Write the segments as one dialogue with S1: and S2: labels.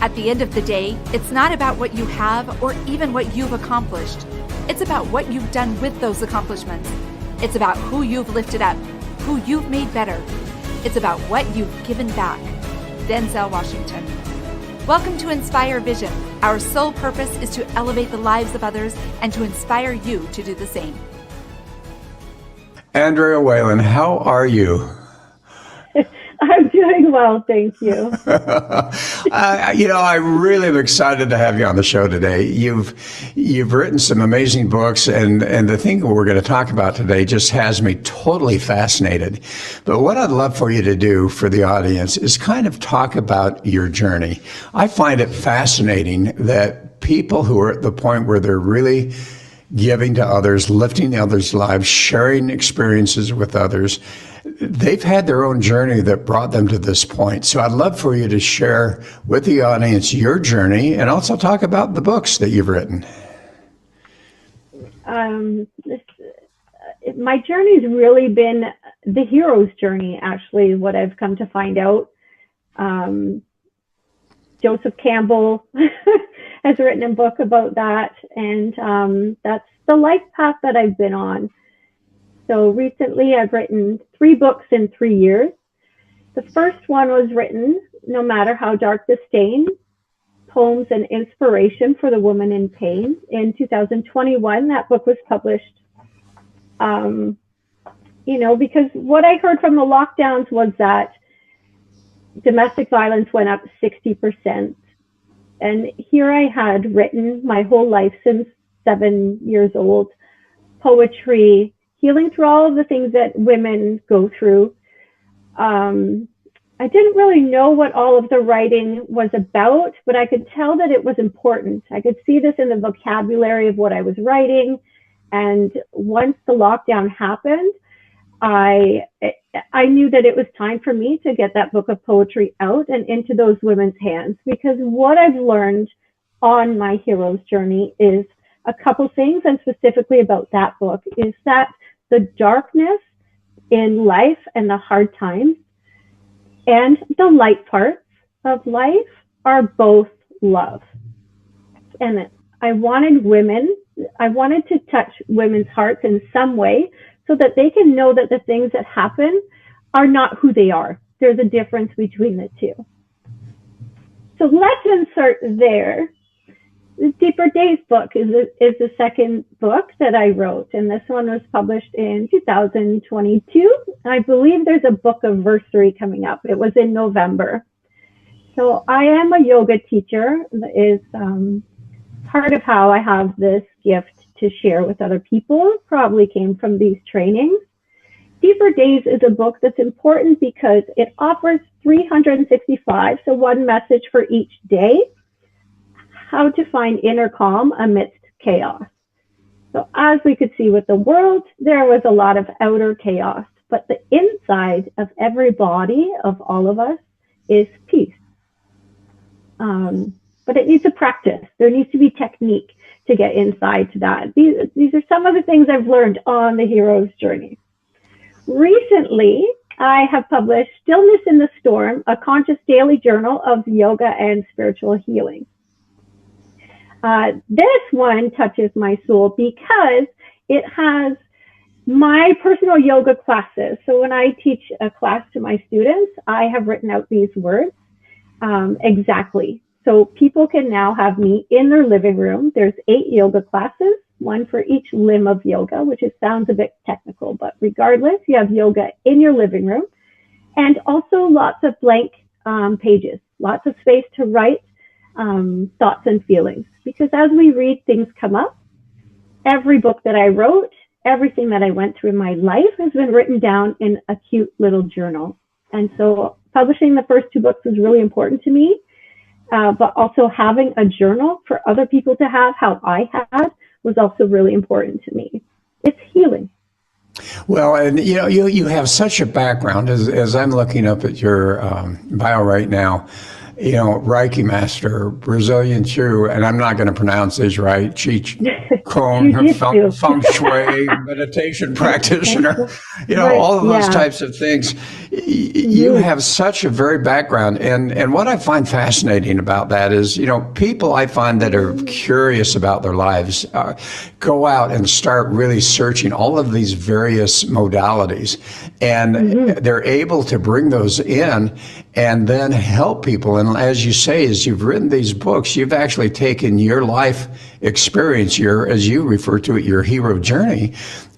S1: At the end of the day, it's not about what you have or even what you've accomplished. It's about what you've done with those accomplishments. It's about who you've lifted up, who you've made better. It's about what you've given back. Denzel Washington. Welcome to Inspire Vision. Our sole purpose is to elevate the lives of others and to inspire you to do the same.
S2: Andrea Wehlann, how are you?
S3: I'm doing well, thank you.
S2: I really am excited to have you on the show today. You've written some amazing books, and the thing we're going to talk about today just has me totally fascinated. But what I'd love for you to do for the audience is kind of talk about your journey. I find it fascinating that people who are at the point where they're really giving to others, lifting others' lives, sharing experiences with others, they've had their own journey that brought them to this point. So I'd love for you to share with the audience your journey and also talk about the books that you've written.
S3: My journey's really been the hero's journey, actually, what I've come to find out. Joseph Campbell has written a book about that, and that's the life path that I've been on. So recently I've written 3 books in 3 years. The first one was written, No Matter How Dark the Stain, Poems and Inspiration for the Woman in Pain. In 2021, that book was published. Because what I heard from the lockdowns was that domestic violence went up 60%. And here I had written my whole life since 7 years old, poetry, healing through all of the things that women go through. I didn't really know what all of the writing was about, but I could tell that it was important. I could see this in the vocabulary of what I was writing. And once the lockdown happened, I knew that it was time for me to get that book of poetry out and into those women's hands, because what I've learned on my hero's journey is a couple things, and specifically about that book, is that the darkness in life and the hard times and the light parts of life are both love. And I wanted to touch women's hearts in some way so that they can know that the things that happen are not who they are. There's a difference between the two. So let's insert there. The Deeper Days book is the second book that I wrote, and this one was published in 2022. I believe there's a book anniversary coming up. It was in November. So I am a yoga teacher. That is part of how I have this gift to share with other people. Probably came from these trainings. Deeper Days is a book that's important because it offers 365, so one message for each day, how to find inner calm amidst chaos. So as we could see with the world, there was a lot of outer chaos, but the inside of every body of all of us is peace. But it needs a practice. There needs to be technique to get inside to that. These are some of the things I've learned on the hero's journey. Recently, I have published Stillness in the Storm, a conscious daily journal of yoga and spiritual healing. This one touches my soul because it has my personal yoga classes. So when I teach a class to my students, I have written out these words exactly. So people can now have me in their living room. There's 8 yoga classes, one for each limb of yoga, which sounds a bit technical, but regardless, you have yoga in your living room, and also lots of blank pages, lots of space to write thoughts and feelings. Because as we read, things come up. Every book that I wrote, everything that I went through in my life has been written down in a cute little journal. And so publishing the first 2 books was really important to me. But also having a journal for other people to have, how I had, was also really important to me. It's healing.
S2: Well, and you have such a background, as I'm looking up at your bio right now. Reiki master, Brazilian Chew, and I'm not going to pronounce these right, Qigong, feng Shui, meditation practitioner,
S3: Right.
S2: all of those
S3: Yeah.
S2: types of things. You have such a varied background. And what I find fascinating about that is, people I find that are curious about their lives go out and start really searching all of these various modalities. And they're able to bring those in and then help people. And as you say, as you've written these books, you've actually taken your life experience, as you refer to it, your hero journey,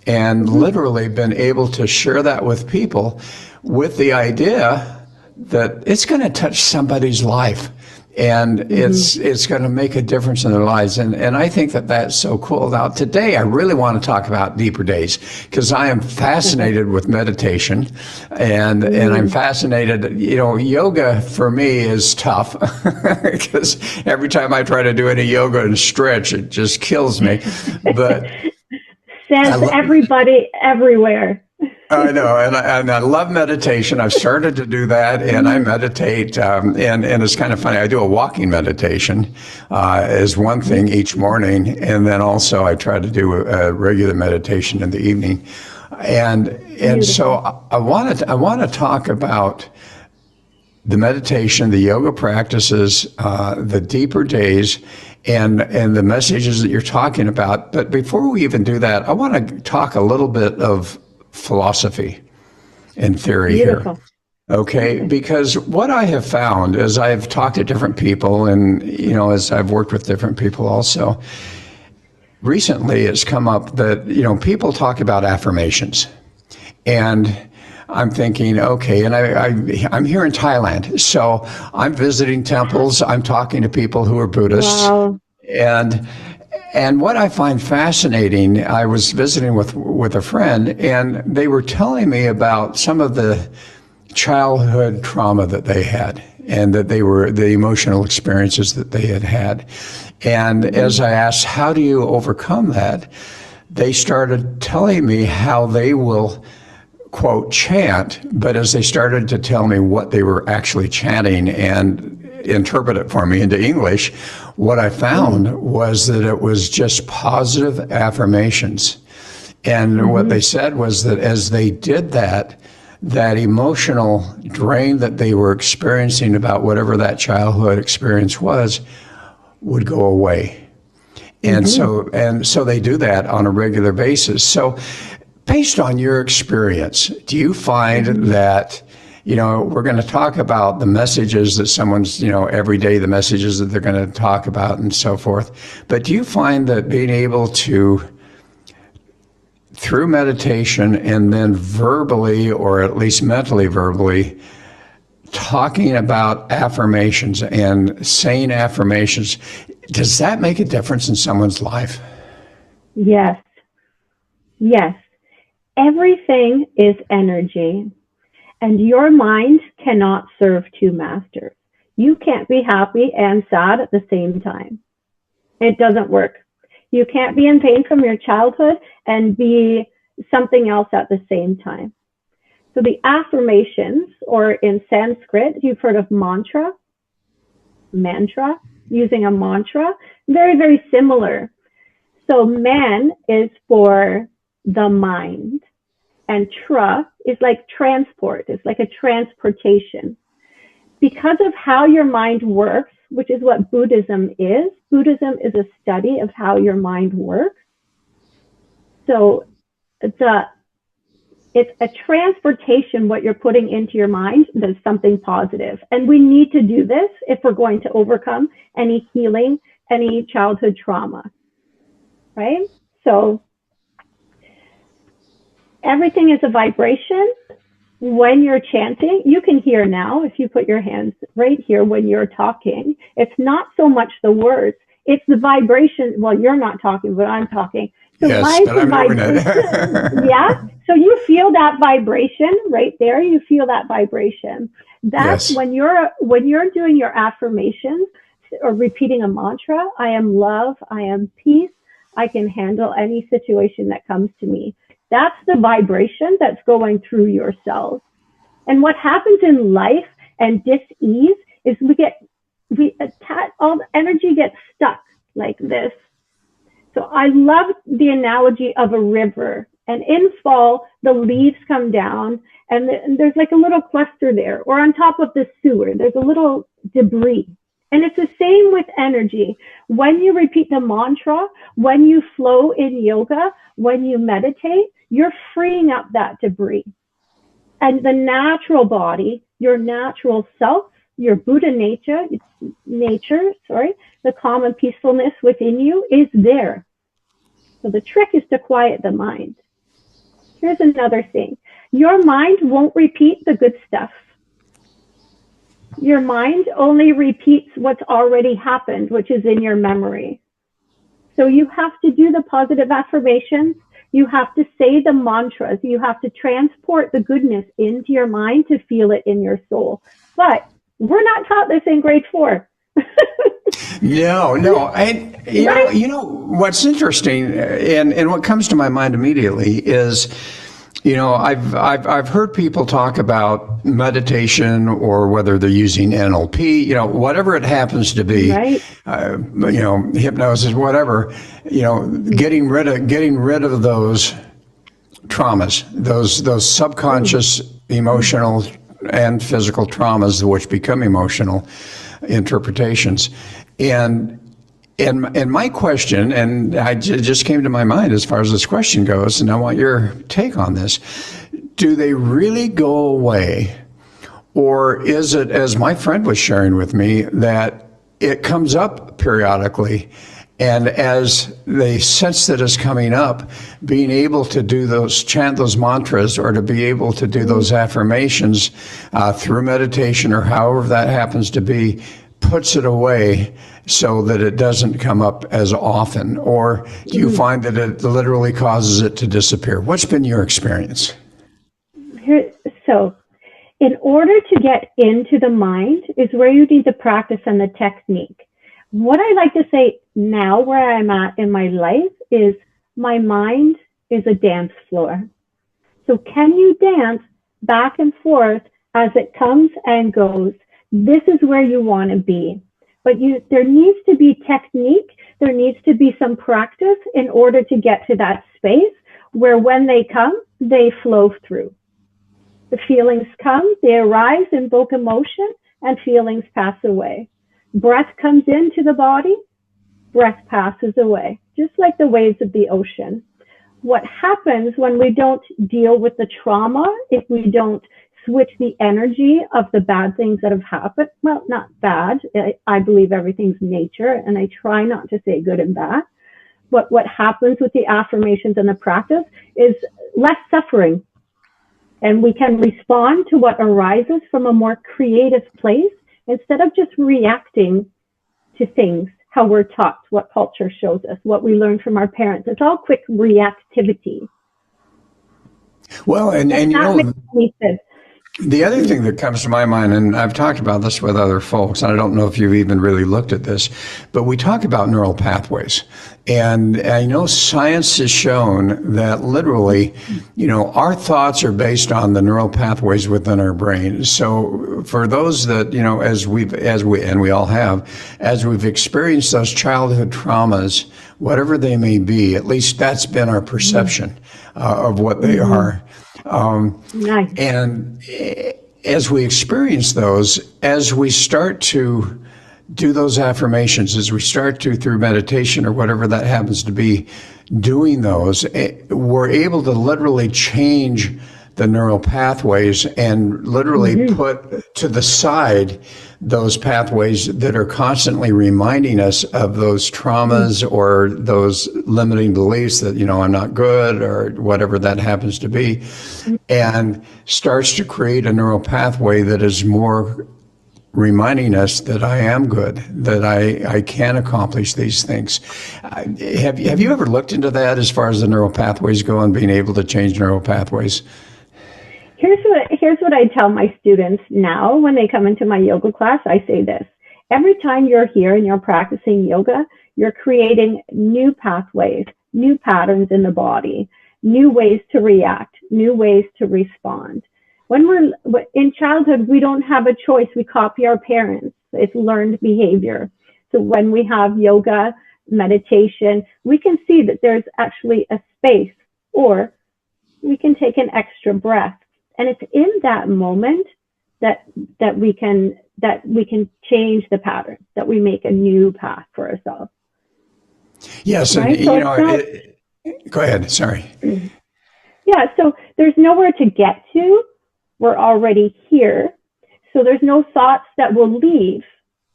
S2: and literally been able to share that with people with the idea that it's going to touch somebody's life. And it's going to make a difference in their lives. And I think that that's so cool. Now, today, I really want to talk about deeper days because I am fascinated with meditation and I'm fascinated. Yoga for me is tough because every time I try to do any yoga and stretch, it just kills me. But
S3: Sends everybody everywhere.
S2: I know, and I love meditation. I've started to do that, and I meditate, and it's kind of funny. I do a walking meditation as one thing each morning, and then also I try to do a regular meditation in the evening, and so I want to talk about the meditation, the yoga practices, the deeper days, and the messages that you're talking about. But before we even do that, I want to talk a little bit of philosophy and theory here. Okay, because what I have found as I've talked to different people and, as I've worked with different people also, recently it's come up that, people talk about affirmations. And I'm thinking, okay, and I'm here in Thailand, so I'm visiting temples, I'm talking to people who are Buddhists.
S3: Wow.
S2: And what I find fascinating, I was visiting with a friend, and they were telling me about some of the childhood trauma that they had, and that the emotional experiences that they had had. And as I asked, how do you overcome that? They started telling me how they will, quote, chant, but as they started to tell me what they were actually chanting and interpret it for me into English, what I found was that it was just positive affirmations. And what they said was that as they did that, that emotional drain that they were experiencing about whatever that childhood experience was would go away. And so they do that on a regular basis. So based on your experience, do you find that, we're going to talk about the messages that someone's, every day, the messages that they're going to talk about and so forth. But do you find that being able to, through meditation and then verbally, or at least mentally verbally, talking about affirmations and saying affirmations, does that make a difference in someone's life?
S3: Yes. Yes. Everything is energy. And your mind cannot serve two masters. You can't be happy and sad at the same time. It doesn't work. You can't be in pain from your childhood and be something else at the same time. So the affirmations, or in Sanskrit, you've heard of mantra, using a mantra, very, very similar. So man is for the mind. And tra is like transport. It's like a transportation. Because of how your mind works, which is what Buddhism is a study of how your mind works. So it's a transportation, what you're putting into your mind, that's something positive. And we need to do this if we're going to overcome any healing, any childhood trauma, right? So everything is a vibration. When you're chanting, you can hear now, if you put your hands right here when you're talking, it's not so much the words, it's the vibration. Well, you're not talking, but I'm talking. So
S2: yes, but I'm doing it.
S3: Yeah. So you feel that vibration right there. You feel that vibration. That's when you're doing your affirmations or repeating a mantra. I am love. I am peace. I can handle any situation that comes to me. That's the vibration that's going through your cells. And what happens in life and dis-ease is we get I love the analogy of a river. And in fall, the leaves come down and there's like a little cluster there, or on top of the sewer, there's a little debris. And it's the same with energy. When you repeat the mantra, when you flow in yoga, when you meditate, you're freeing up that debris. And the natural body, your natural self, your Buddha nature, the calm and peacefulness within you is there. So the trick is to quiet the mind. Here's another thing. Your mind won't repeat the good stuff. Your mind only repeats what's already happened, which is in your memory. So you have to do the positive affirmations. You have to say the mantras. You have to transport the goodness into your mind to feel it in your soul. But we're not taught this in grade 4.
S2: No. And you know what's interesting, and what comes to my mind immediately is, I've heard people talk about meditation, or whether they're using NLP, whatever it happens to be,
S3: right.
S2: Hypnosis, whatever, getting rid of those traumas, those subconscious emotional and physical traumas, which become emotional interpretations. And my question, and I just came to my mind as far as this question goes, and I want your take on this. Do they really go away? Or is it, as my friend was sharing with me, that it comes up periodically, and as they sense that it's coming up, being able to chant those mantras, or to be able to do those affirmations through meditation, or however that happens to be, puts it away so that it doesn't come up as often? Or do you find that it literally causes it to disappear? What's been your experience?
S3: So in order to get into the mind is where you need the practice and the technique. What I like to say now, where I'm at in my life, is my mind is a dance floor. So can you dance back and forth as it comes and goes? This is where you want to be. But there needs to be technique. There needs to be some practice in order to get to that space where when they come, they flow through. The feelings come, they arise, invoke emotion, and feelings pass away. Breath comes into the body, breath passes away, just like the waves of the ocean. What happens when we don't deal with the trauma, if we don't switch the energy of the bad things that have happened, well, not bad, I believe everything's nature, and I try not to say good and bad, but what happens with the affirmations and the practice is less suffering. And we can respond to what arises from a more creative place instead of just reacting to things, how we're taught, what culture shows us, what we learn from our parents. It's all quick reactivity.
S2: Well, and the other thing that comes to my mind, and I've talked about this with other folks, and I don't know if you've even really looked at this, but we talk about neural pathways. And I know science has shown that literally, our thoughts are based on the neural pathways within our brain. So for those that, and we all have, as we've experienced those childhood traumas, whatever they may be, at least that's been our perception of what they are.
S3: Nice.
S2: And as we experience those, as we start to do those affirmations, as we start to, through meditation or whatever that happens to be, doing those, we're able to literally change the neural pathways and literally put to the side those pathways that are constantly reminding us of those traumas or those limiting beliefs that, I'm not good or whatever that happens to be, and starts to create a neural pathway that is more reminding us that I am good, that I can accomplish these things. Have you ever looked into that as far as the neural pathways go and being able to change neural pathways?
S3: Here's what I tell my students now when they come into my yoga class. I say this: every time you're here and you're practicing yoga, you're creating new pathways, new patterns in the body, new ways to react, new ways to respond. When we're in childhood, we don't have a choice. We copy our parents. It's learned behavior. So when we have yoga, meditation, we can see that there's actually a space, or we can take an extra breath. And it's in that moment that we can change the pattern, that we make a new path for ourselves.
S2: Yes,
S3: right?
S2: and go ahead. Sorry.
S3: Yeah, so there's nowhere to get to. We're already here. So there's no thoughts that will leave.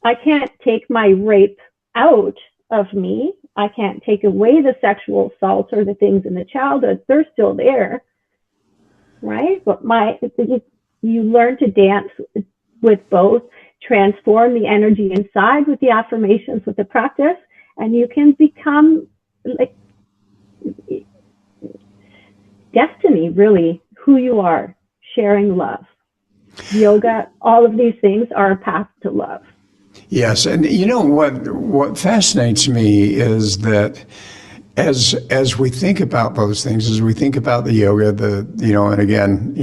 S3: I can't take my rape out of me. I can't take away the sexual assault or the things in the childhood. They're still there, right? But you learn to dance with both, transform the energy inside with the affirmations, with the practice, and you can become like destiny, really, who you are, sharing love. Yoga, all of these things are a path to love.
S2: Yes, and you know what fascinates me is that as we think about those things, as we think about the yoga, and again,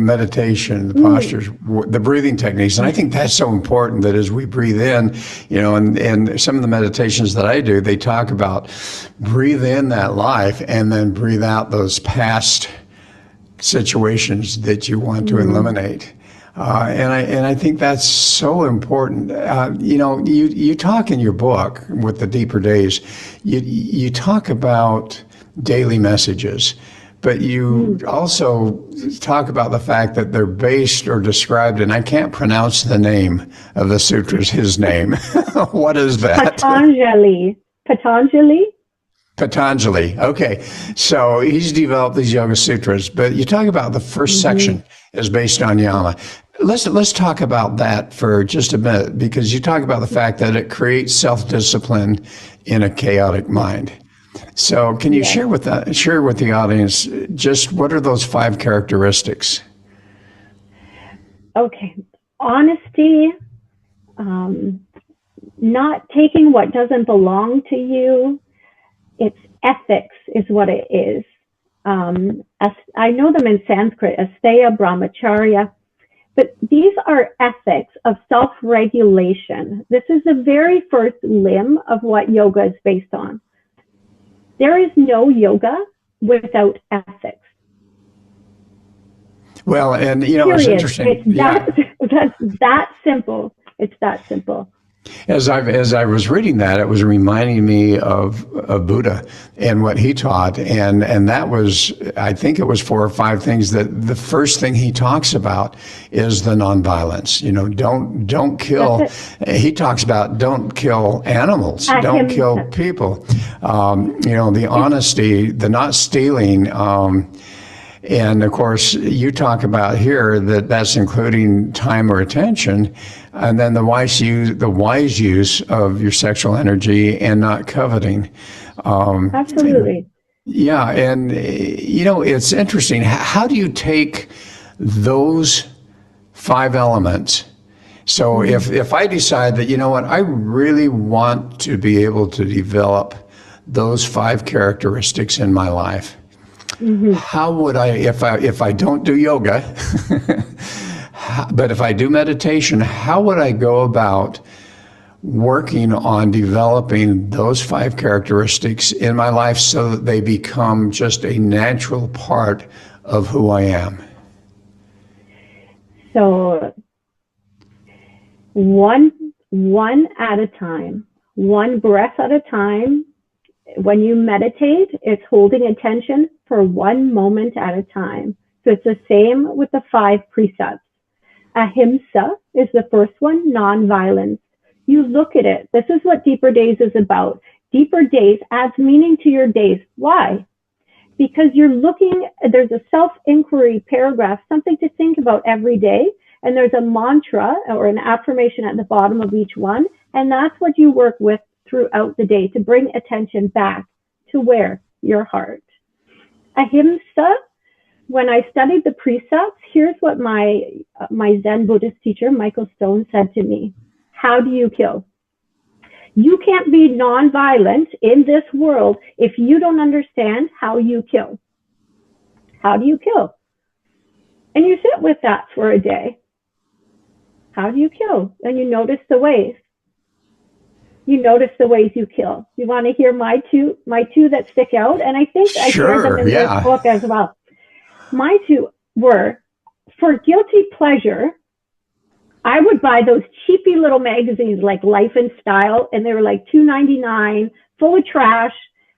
S2: meditation, the postures, the breathing techniques, and I think that's so important that as we breathe in, and some of the meditations that I do, they talk about breathe in that life and then breathe out those past situations that you want to eliminate. And I think that's so important. You talk in your book with the Deeper Days, you talk about daily messages, but you also talk about the fact that they're based or described, and I can't pronounce the name of the sutras, his name. What is that? Patanjali. Okay. So he's developed these yoga sutras, but you talk about the first section is based on yama. Let's talk about that for just a minute, because you talk about the fact that it creates self-discipline in a chaotic mind. So can you share with the audience just what are those 5 characteristics?
S3: Okay. Honesty, not taking what doesn't belong to you. It's ethics is what it is. I know them in Sanskrit, asteya, brahmacharya, but these are ethics of self-regulation. This is the very first limb of what yoga is based on. There is no yoga without ethics.
S2: Well, and it's interesting.
S3: That's that simple. It's that simple.
S2: As I was reading that, it was reminding me of Buddha and what he taught, and that was, I think it was 4 or 5 things. That the first thing he talks about is the nonviolence. Don't kill. He talks about don't kill animals, don't kill people. The honesty, the not stealing. And of course, you talk about here that that's including time or attention, and then the wise use of your sexual energy and not coveting.
S3: Absolutely.
S2: Yeah, and it's interesting. How do you take those 5 elements? So if I decide that I really want to be able to develop those 5 characteristics in my life. How would I, if I don't do yoga, but if I do meditation, how would I go about working on developing those 5 characteristics in my life so that they become just a natural part of who I am?
S3: So one at a time, one breath at a time. When you meditate, it's holding attention for one moment at a time. So it's the same with the 5 precepts. Ahimsa is the first one, non-violence. You look at it. This is what Deeper Days is about. Deeper Days adds meaning to your days. Why? Because there's a self-inquiry paragraph, something to think about every day. And there's a mantra or an affirmation at the bottom of each one. And that's what you work with throughout the day to bring attention back to where? Your heart. Ahimsa, when I studied the precepts, here's what my Zen Buddhist teacher, Michael Stone, said to me. How do you kill? You can't be nonviolent in this world if you don't understand how you kill. How do you kill? And you sit with that for a day. How do you kill? And you notice the ways. you notice the ways you kill. You want to hear my two that stick out? And I think I shared them
S2: Sure,
S3: in this
S2: yeah.
S3: book as well. My two were, for guilty pleasure, I would buy those cheapy little magazines like Life and Style, and they were like $2.99, full of trash,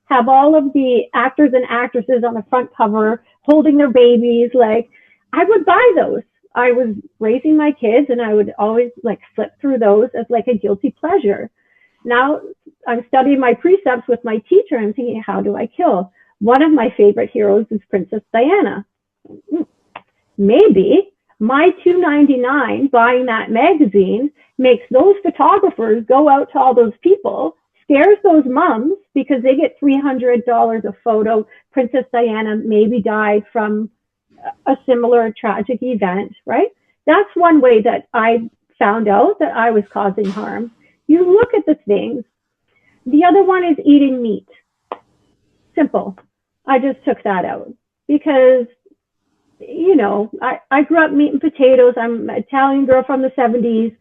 S3: have all of the actors and actresses on the front cover holding their babies. Like, I would buy those. I was raising my kids, and I would always like flip through those as like a guilty pleasure. Now I'm studying my precepts with my teacher. I'm thinking, how do I kill? One of my favorite heroes is Princess Diana. Maybe my $2.99 buying that magazine makes those photographers go out to all those people, scares those moms because they get $300 a photo. Princess Diana maybe died from a similar tragic event, right? That's one way that I found out that I was causing harm. You look at the things. The other one is eating meat. Simple. I just took that out because, you know, I grew up meat and potatoes. I'm an Italian girl from the 70s,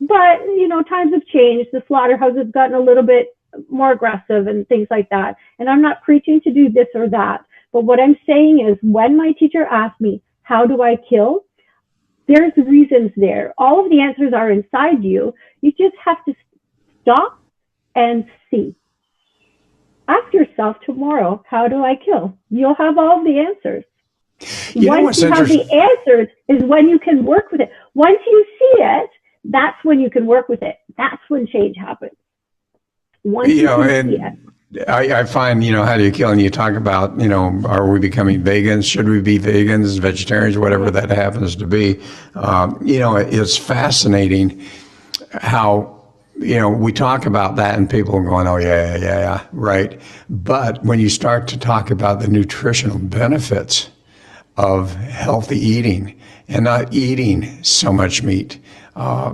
S3: but, you know, times have changed. The slaughterhouse has gotten a little bit more aggressive and things like that. And I'm not preaching to do this or that. But what I'm saying is, when my teacher asked me, how do I kill? There's reasons there. All of the answers are inside you. You just have to stop and see. Ask yourself tomorrow, how do I kill? You'll have all the answers. Once you have the answers is when you can work with it. Once you see it, that's when you can work with it. That's when change happens. Once you can see it.
S2: I find, you know, how do you kill? And you talk about, you know, are we becoming vegans? Should we be vegans, vegetarians, whatever that happens to be? You know, it's fascinating how, you know, we talk about that and people are going, oh, yeah, right. But when you start to talk about the nutritional benefits of healthy eating and not eating so much meat,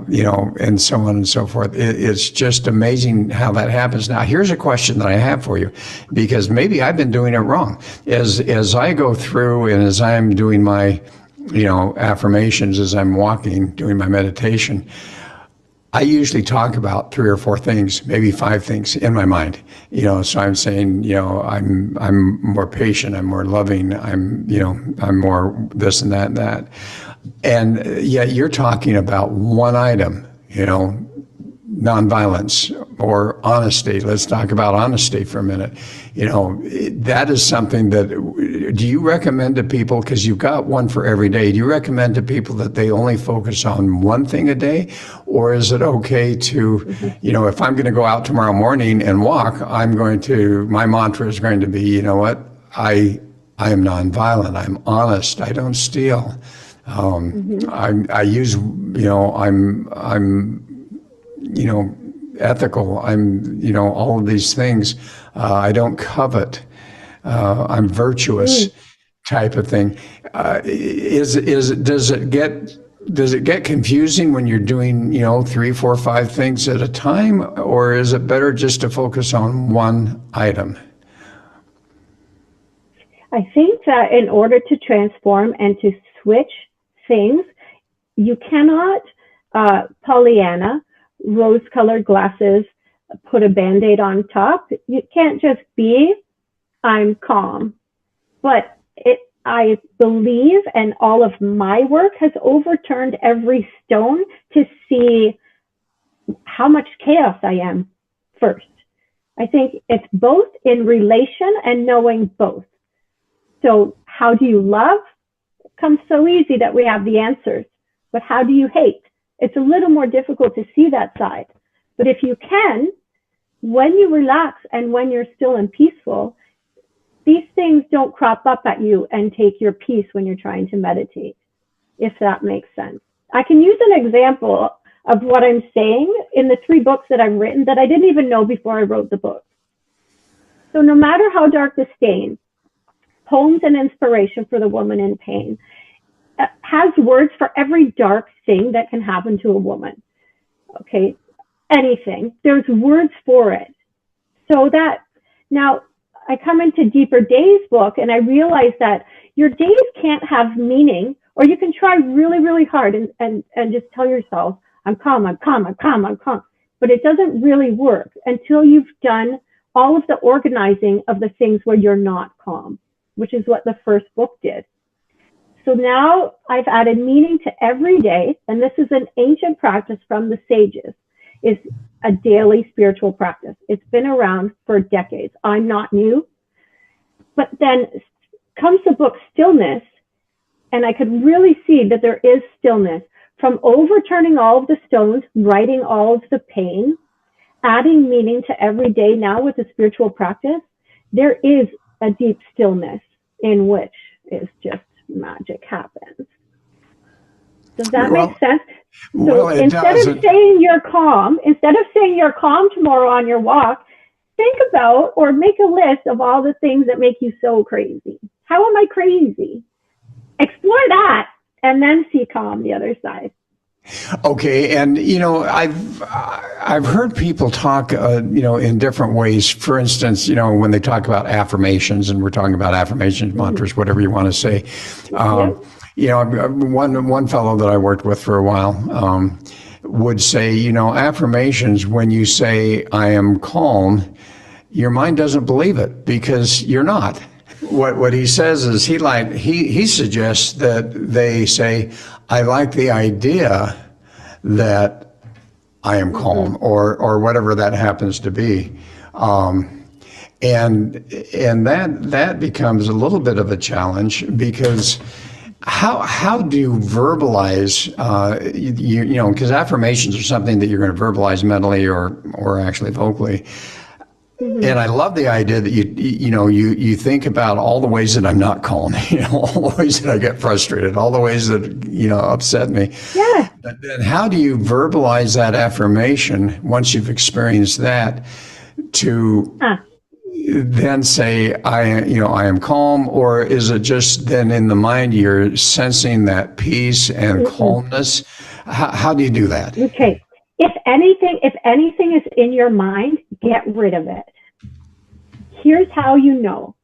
S2: you know, and so on and so forth. It's just amazing how that happens. Now, here's a question that I have for you, because maybe I've been doing it wrong. As I go through and as I'm doing my, you know, affirmations, as I'm walking, doing my meditation, I usually talk about 3 or 4 things, maybe 5 things in my mind. You know, so I'm saying, you know, I'm more patient, I'm more loving, I'm more this and that and that. And yet you're talking about one item, you know, nonviolence or honesty. Let's talk about honesty for a minute. You know, that is something that, do you recommend to people, because you've got one for every day, do you recommend to people that they only focus on one thing a day? Or is it okay to, you know, if I'm going to go out tomorrow morning and walk, my mantra is going to be, you know what, I am nonviolent, I'm honest, I don't steal. I use, you know, I'm, you know, ethical. I'm, you know, all of these things. I don't covet. I'm virtuous, type of thing. Does it get confusing when you're doing, you know, 3, 4, 5 things at a time, or is it better just to focus on one item?
S3: I think that in order to transform and to switch things, you cannot Pollyanna, rose-colored glasses, put a Band-Aid on top. You can't just be, I'm calm. But I believe, and all of my work has overturned every stone to see how much chaos I am first. I think it's both in relation and knowing both. So how do you love? It comes so easy that we have the answers. But how do you hate? It's a little more difficult to see that side. But if you can, when you relax and when you're still and peaceful, these things don't crop up at you and take your peace when you're trying to meditate, if that makes sense. I can use an example of what I'm saying in the 3 books that I've written that I didn't even know before I wrote the book. So no matter how dark the stain, Poems and Inspiration for the Woman in Pain has words for every dark thing that can happen to a woman. Okay, anything. There's words for it. So that, now I come into Deeper Days book and I realize that your days can't have meaning, or you can try really, really hard and just tell yourself, I'm calm, I'm calm, I'm calm, I'm calm. but it doesn't really work until you've done all of the organizing of the things where you're not calm, which is what the first book did. So now I've added meaning to every day, and this is an ancient practice from the sages, is a daily spiritual practice. It's been around for decades. I'm not new. But then comes the book Stillness, and I could really see that there is stillness from overturning all of the stones, writing all of the pain, adding meaning to every day now with a spiritual practice. There is a deep stillness in which is just magic happens. Does that make sense? So instead of saying you're calm tomorrow on your walk, think about or make a list of all the things that make you so crazy. How am I crazy? Explore that and then see calm the other side.
S2: Okay, and I've heard people talk in different ways. For instance, when they talk about affirmations, and we're talking about affirmations, mantras, whatever you want to say. One fellow that I worked with for a while would say, affirmations, when you say I am calm, your mind doesn't believe it because you're not. What he says is he suggests that they say, I like the idea that I am calm, or whatever that happens to be, and that becomes a little bit of a challenge, because how do you verbalize because affirmations are something that you're going to verbalize mentally or actually vocally. And I love the idea that you think about all the ways that I'm not calm, all the ways that I get frustrated, all the ways that upset me.
S3: Yeah.
S2: But then how do you verbalize that affirmation once you've experienced that to then say I am calm, or is it just then in the mind you're sensing that peace and calmness? How do you do that?
S3: Okay. If anything is in your mind, get rid of it. Here's how you know.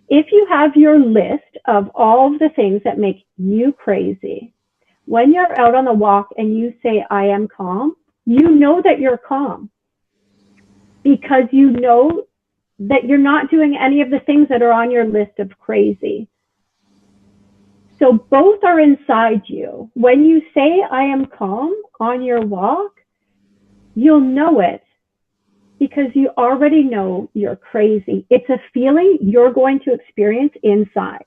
S3: If you have your list of all of the things that make you crazy, when you're out on the walk and you say, I am calm, you know that you're calm, because you know that you're not doing any of the things that are on your list of crazy. So both are inside you. When you say, I am calm on your walk, you'll know it because you already know you're crazy. It's a feeling you're going to experience inside.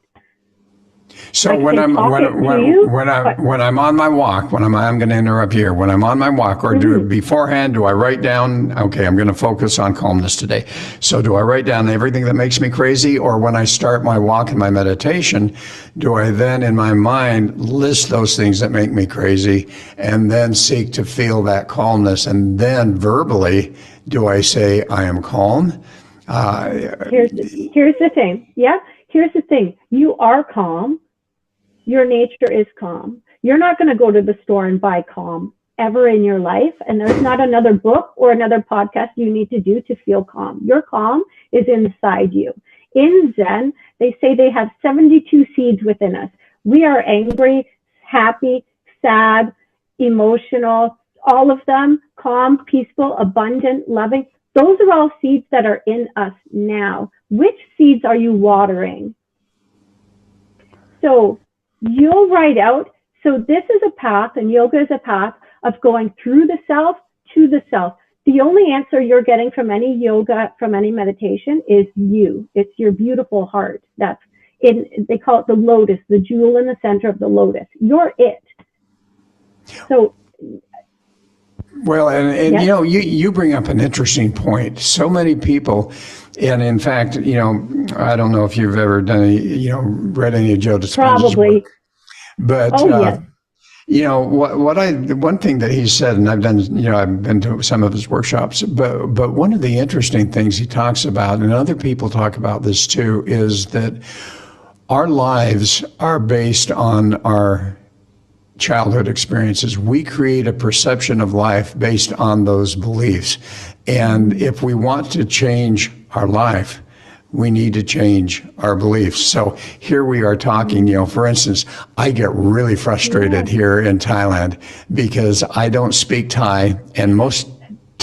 S2: So when I'm on my walk, I'm going to interrupt here. When I'm on my walk, or beforehand, do I write down? Okay, I'm going to focus on calmness today. So do I write down everything that makes me crazy, or when I start my walk and my meditation, do I then in my mind list those things that make me crazy, and then seek to feel that calmness, and then verbally do I say I am calm?
S3: Here's the thing. Yeah. Here's the thing. You are calm. Your nature is calm. You're not going to go to the store and buy calm ever in your life. And there's not another book or another podcast you need to do to feel calm. Your calm is inside you. In Zen, they say they have 72 seeds within us. We are angry, happy, sad, emotional, all of them, calm, peaceful, abundant, loving. Those are all seeds that are in us now. Which seeds are you watering? So you'll write out. So this is a path, and yoga is a path of going through the self to the self. The only answer you're getting from any yoga, from any meditation, is you. It's your beautiful heart. They call it the lotus, the jewel in the center of the lotus. You're it. So.
S2: Well, and yes. You bring up an interesting point. So many people, and in fact, I don't know if you've ever done read any of Joe Dispenza's work. But one thing that he said, and I've been to some of his workshops, but one of the interesting things he talks about, and other people talk about this too, is that our lives are based on our childhood experiences. We create a perception of life based on those beliefs. And if we want to change our life, we need to change our beliefs. So here we are talking, for instance, I get really frustrated here in Thailand because I don't speak Thai, and most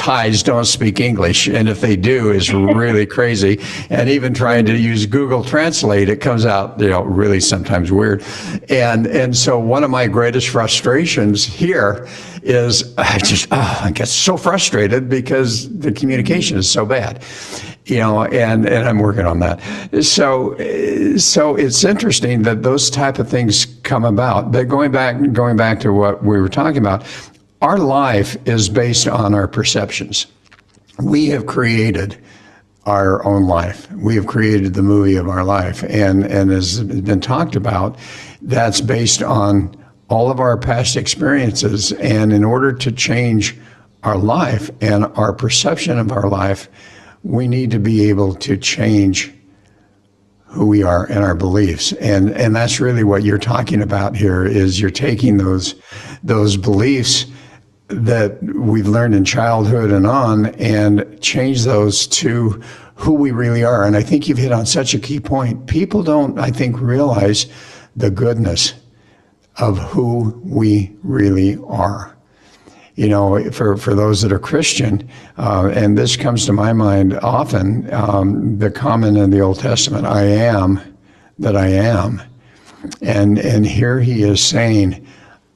S2: Thais don't speak English, and if they do, it's really crazy. And even trying to use Google Translate, it comes out, really sometimes weird. And so one of my greatest frustrations here is I get so frustrated because the communication is so bad. And I'm working on that. So it's interesting that those type of things come about. But going back to what we were talking about, our life is based on our perceptions. We have created our own life. We have created the movie of our life. And as has been talked about, that's based on all of our past experiences. And in order to change our life and our perception of our life, we need to be able to change who we are and our beliefs. And that's really what you're talking about here, is you're taking those beliefs that we've learned in childhood and on, and change those to who we really are. And I think you've hit on such a key point. People don't, I think, realize the goodness of who we really are. For those that are Christian, and this comes to my mind often, the comment in the Old Testament, I am that I am. And here he is saying,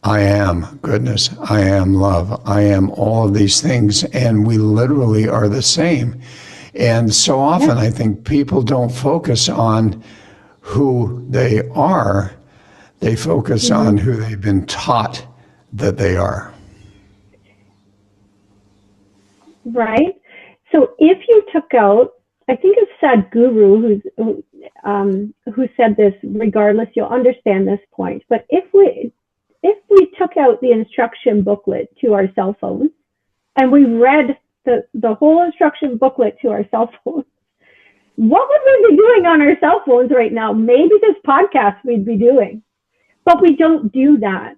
S2: I am goodness, I am love, I am all of these things, and we literally are the same. And so often I think people don't focus on who they are, they focus on who they've been taught that they are.
S3: Right. So if you took out, I think it's Sadhguru who said this, regardless, you'll understand this point. But if we took out the instruction booklet to our cell phones and we read the whole instruction booklet to our cell phones, what would we be doing on our cell phones right now? Maybe this podcast we'd be doing, but we don't do that.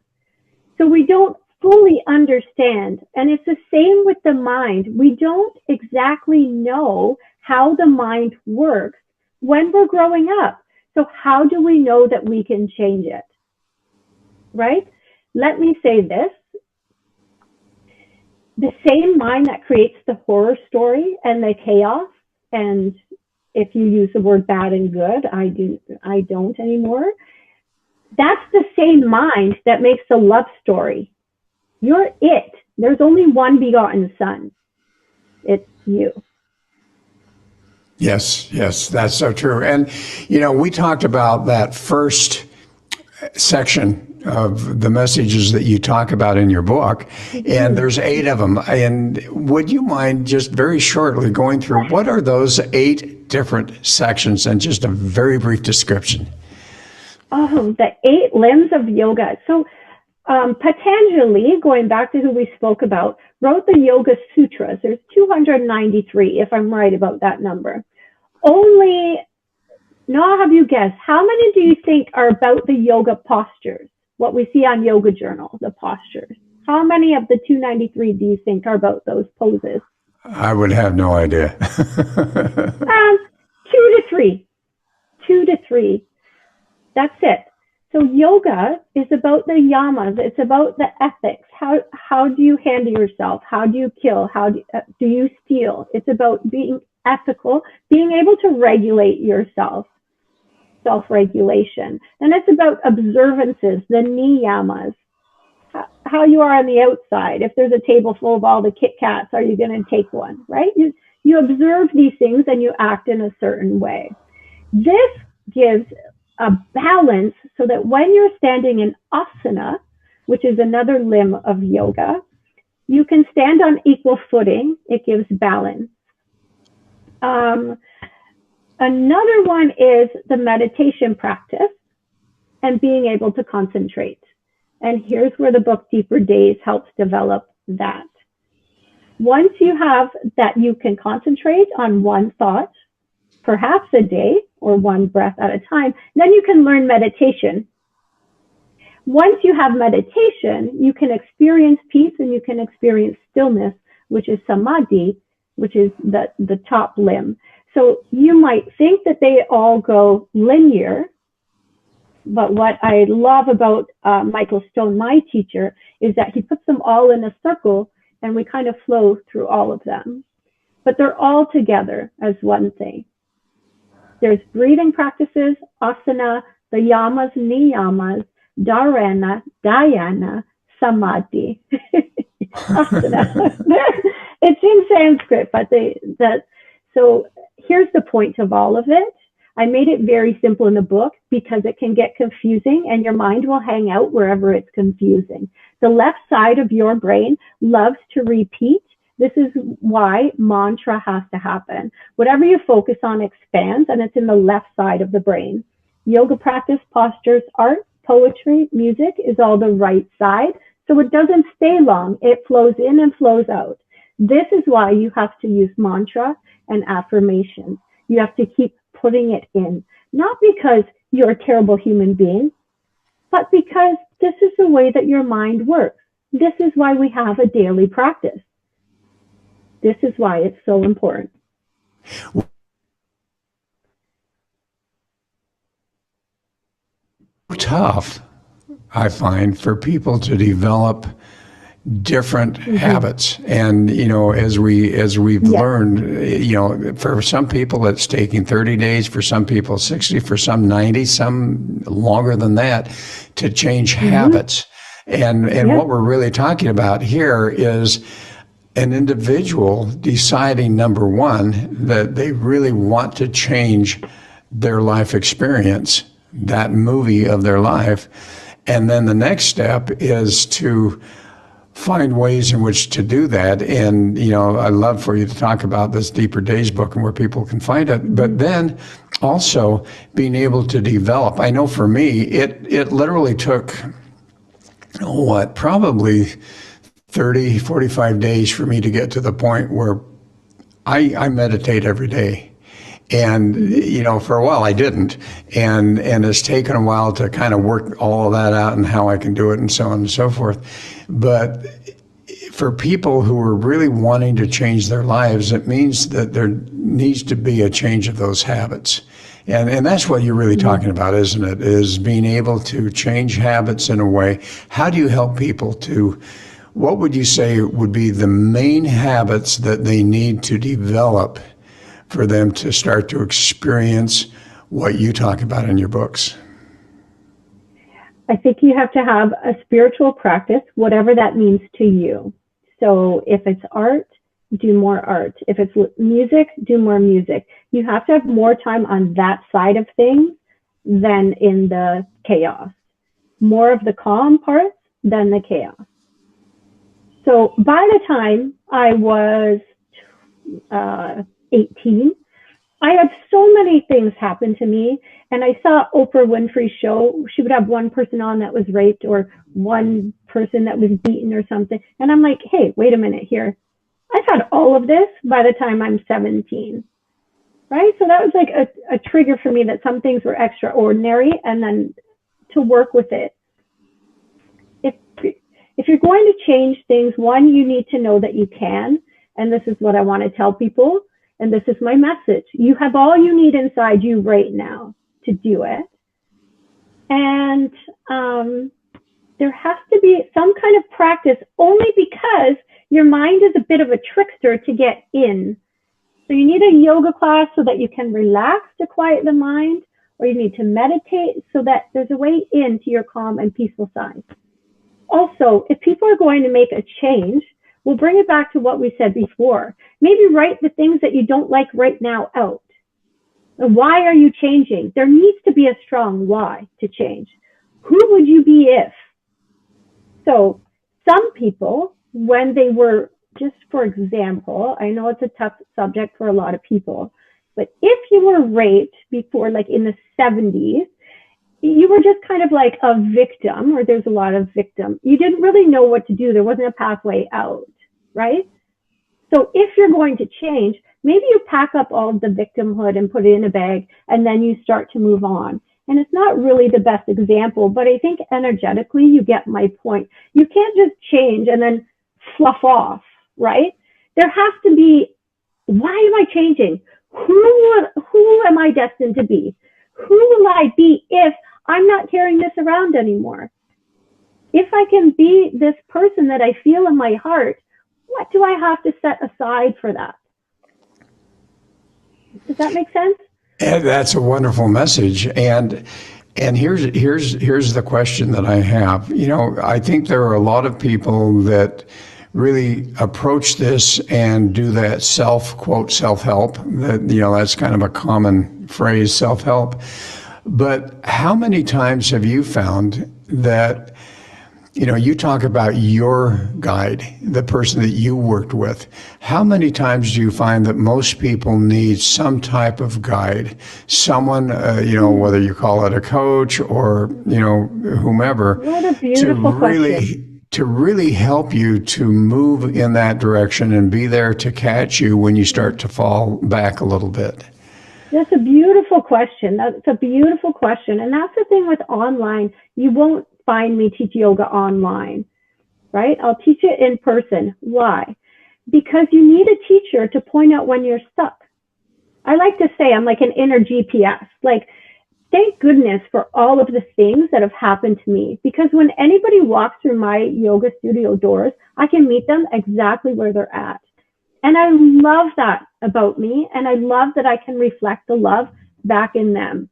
S3: So we don't fully understand. And it's the same with the mind. We don't exactly know how the mind works when we're growing up. So how do we know that we can change it? Right? Let me say this. The same mind that creates the horror story and the chaos, and if you use the word bad and good, I don't anymore. That's the same mind that makes the love story. You're it. There's only one begotten Son. It's you.
S2: Yes, that's so true. And, we talked about that first section of the messages that you talk about in your book, and there's 8 of them. And would you mind just very shortly going through what are those 8 different sections and just a very brief description?
S3: Oh, the 8 limbs of yoga. So Patanjali, going back to who we spoke about, wrote the Yoga Sutras. There's 293, if I'm right about that number. Now I'll have you guess, how many do you think are about the yoga postures? What we see on Yoga Journal, the postures. How many of the 293 do you think are about those poses?
S2: I would have no idea.
S3: 2 to 3. 2 to 3. That's it. So yoga is about the yamas. It's about the ethics. How do you handle yourself? How do you kill? How do you steal? It's about being ethical, being able to regulate yourself, self-regulation. And it's about observances, the niyamas, how you are on the outside. If there's a table full of all the Kit Kats, are you going to take one, right? You observe these things and you act in a certain way. This gives a balance so that when you're standing in asana, which is another limb of yoga, you can stand on equal footing. It gives balance. Another one is the meditation practice and being able to concentrate. And here's where the book Deeper Days helps develop that. Once you have that, you can concentrate on one thought, perhaps a day or one breath at a time, then you can learn meditation. Once you have meditation, you can experience peace and you can experience stillness, which is samadhi, which is the top limb. So you might think that they all go linear, but what I love about Michael Stone, my teacher, is that he puts them all in a circle and we kind of flow through all of them. But they're all together as one thing. There's breathing practices, asana, the yamas, niyamas, dharana, dhyana, samadhi. Asana. It's in Sanskrit, but so here's the point of all of it. I made it very simple in the book because it can get confusing and your mind will hang out wherever it's confusing. The left side of your brain loves to repeat. This is why mantra has to happen. Whatever you focus on expands, and it's in the left side of the brain. Yoga practice, postures, art, poetry, music is all the right side. So it doesn't stay long. It flows in and flows out. This is why you have to use mantra and affirmations. You have to keep putting it in, not because you're a terrible human being, but because this is the way that your mind works. This is why we have a daily practice. This is why it's so important.
S2: Tough, I find, for people to develop different habits. And, you know, as we've learned, you know, for some people it's taking 30 days, for some people 60, for some 90, some longer than that to change habits. And what we're really talking about here is an individual deciding, number one, that they really want to change their life experience, that movie of their life. And then the next step is to find ways in which to do that. And, you know, I'd love for you to talk about this Deeper Days book and where people can find it. But then also being able to develop. I know for me, it literally took, probably 30, 45 days for me to get to the point where I meditate every day. And, you know, for a while I didn't. And it's taken a while to kind of work all of that out and how I can do it and so on and so forth. But for people who are really wanting to change their lives, it means that there needs to be a change of those habits. And that's what you're really talking about, isn't it? Is being able to change habits in a way. How do you help people to, what would you say would be the main habits that they need to develop for them to start to experience what you talk about in your books?
S3: I think you have to have a spiritual practice, whatever that means to you. So if it's art, do more art. If it's music, do more music. You have to have more time on that side of things than in the chaos. More of the calm parts than the chaos. So by the time I was 18, I had so many things happen to me, and I saw Oprah Winfrey's show. She would have one person on that was raped or one person that was beaten or something. And I'm like, hey, wait a minute here. I've had all of this by the time I'm 17, right? So that was like a trigger for me that some things were extraordinary, and then to work with it. If you're going to change things, one, you need to know that you can. And this is what I want to tell people. And this is my message. You have all you need inside you right now to do it. And there has to be some kind of practice, only because your mind is a bit of a trickster to get in. So you need a yoga class so that you can relax to quiet the mind, or you need to meditate so that there's a way into your calm and peaceful side. Also, if people are going to make a change, we'll bring it back to what we said before. Maybe write the things that you don't like right now out. And why are you changing? There needs to be a strong why to change. Who would you be if? So some people, when they were, just for example, I know it's a tough subject for a lot of people, but if you were raped before, like in the 70s, you were just kind of like a victim, or there's a lot of victim. You didn't really know what to do. There wasn't a pathway out, right? So if you're going to change, maybe you pack up all of the victimhood and put it in a bag, and then you start to move on. And it's not really the best example, but I think energetically you get my point. You can't just change and then fluff off, right? There has to be, why am I changing? Who am I destined to be? Who will I be if I'm not carrying this around anymore? If I can be this person that I feel in my heart, what do I have to set aside for that? Does that make sense?
S2: And that's a wonderful message. And here's the question that I have. You know, I think there are a lot of people that really approach this and do that self-help. That, you know, that's kind of a common phrase, self-help. But how many times have you found that, you know, you talk about your guide, the person that you worked with. How many times do you find that most people need some type of guide, someone, you know, whether you call it a coach or, you know, whomever,
S3: What a beautiful question.
S2: to really help you to move in that direction and be there to catch you when you start to fall back a little bit?
S3: That's a beautiful question. That's a beautiful question. And that's the thing with online. You won't find me teach yoga online, right? I'll teach it in person. Why? Because you need a teacher to point out when you're stuck. I like to say I'm like an inner GPS. Like, thank goodness for all of the things that have happened to me, because when anybody walks through my yoga studio doors, I can meet them exactly where they're at. And I love that about me. And I love that I can reflect the love back in them.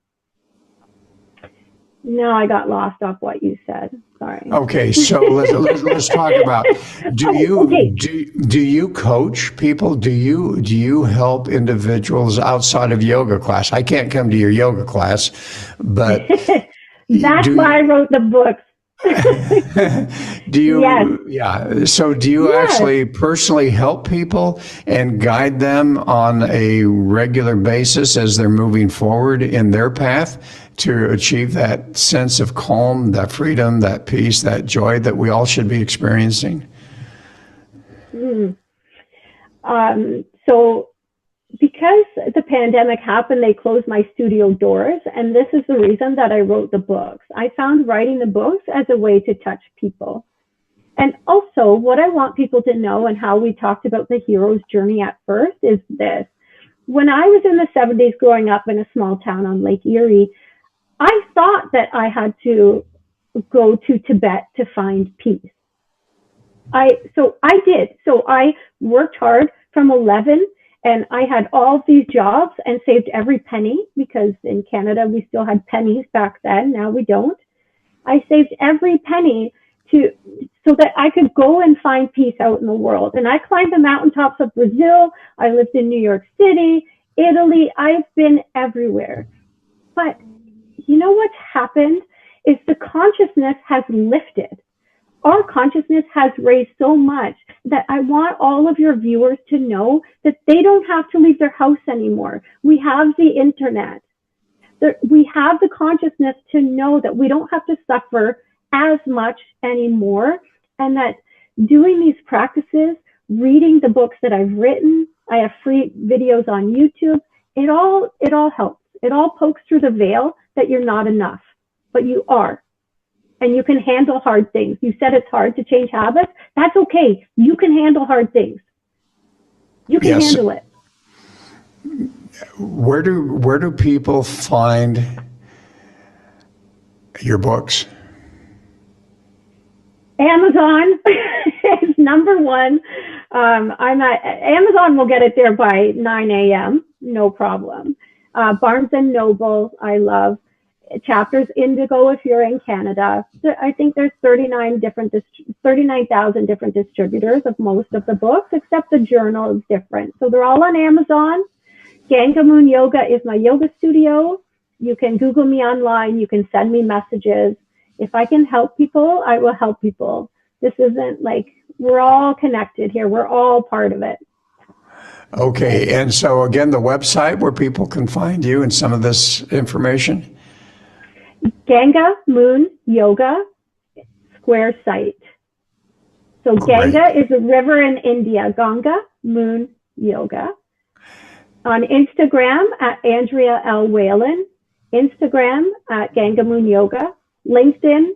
S3: No, I got lost off what you said. Sorry.
S2: Okay, so let's talk about, do you coach people? Do you help individuals outside of yoga class? I can't come to your yoga class, but
S3: that's why I wrote the books.
S2: Do you?
S3: Yes.
S2: Yeah. So do you actually personally help people and guide them on a regular basis as they're moving forward in their path to achieve that sense of calm, that freedom, that peace, that joy that we all should be experiencing?
S3: So because the pandemic happened, they closed my studio doors. And this is the reason that I wrote the books. I found writing the books as a way to touch people. And also what I want people to know, and how we talked about the hero's journey at first, is this. When I was in the 70s growing up in a small town on Lake Erie, I thought that I had to go to Tibet to find peace. So I did. So I worked hard from 11, and I had all these jobs and saved every penny, because in Canada we still had pennies back then. Now we don't. I saved every penny so that I could go and find peace out in the world. And I climbed the mountaintops of Brazil. I lived in New York City, Italy. I've been everywhere. But you know what's happened is the consciousness has lifted. Our consciousness has raised so much that I want all of your viewers to know that they don't have to leave their house anymore. We have the internet. We have the consciousness to know that we don't have to suffer as much anymore, and that doing these practices, reading the books that I've written, I have free videos on YouTube, it all helps. It all pokes through the veil that you're not enough, but you are. And you can handle hard things. You said it's hard to change habits. That's okay. You can handle hard things. You can handle it.
S2: Where do people find your books?
S3: Amazon is number one. I'm at Amazon. Will get it there by 9 a.m. No problem. Barnes and Noble, I love. Chapters Indigo if you're in Canada. I think there's 39,000 different distributors of most of the books, except the journal is different. So they're all on Amazon. Ganga Moon Yoga is my yoga studio. You can Google me online. You can send me messages. If I can help people, I will help people. This isn't like, we're all connected here. We're all part of it.
S2: Okay. And so again, the website where people can find you and some of this information?
S3: Ganga Moon Yoga Square site. So
S2: Great.
S3: Ganga is a river in India. Ganga Moon Yoga. On Instagram at Andrea L. Wehlann. Instagram at Ganga Moon Yoga. LinkedIn,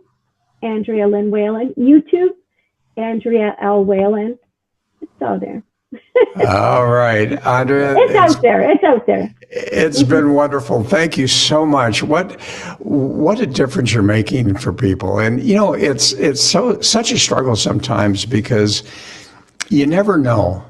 S3: Andrea Lynn Wehlann. YouTube, Andrea L. Wehlann. It's all there.
S2: All right, Andrea.
S3: It's out there. It's out there.
S2: It's been wonderful. Thank you so much. What a difference you're making for people. And you know, it's such a struggle sometimes, because you never know.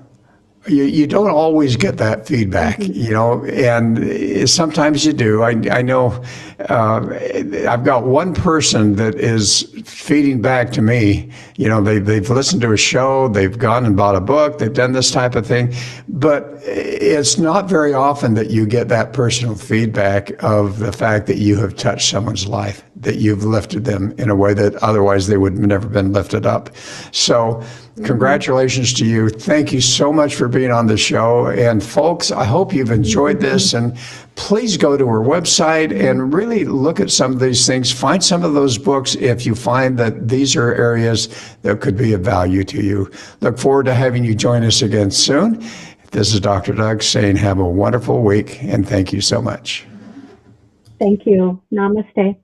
S2: You don't always get that feedback, and sometimes you do. I know I've got one person that is feeding back to me. They've listened to a show, they've gone and bought a book, they've done this type of thing, but it's not very often that you get that personal feedback of the fact that you have touched someone's life, that you've lifted them in a way that otherwise they would have never been lifted up. So congratulations to you. Thank you so much for being on the show. And folks, I hope you've enjoyed this. And please go to her website and really look at some of these things. Find some of those books if you find that these are areas that could be of value to you. Look forward to having you join us again soon. This is Dr. Doug saying have a wonderful week and thank you so much.
S3: Thank you. Namaste.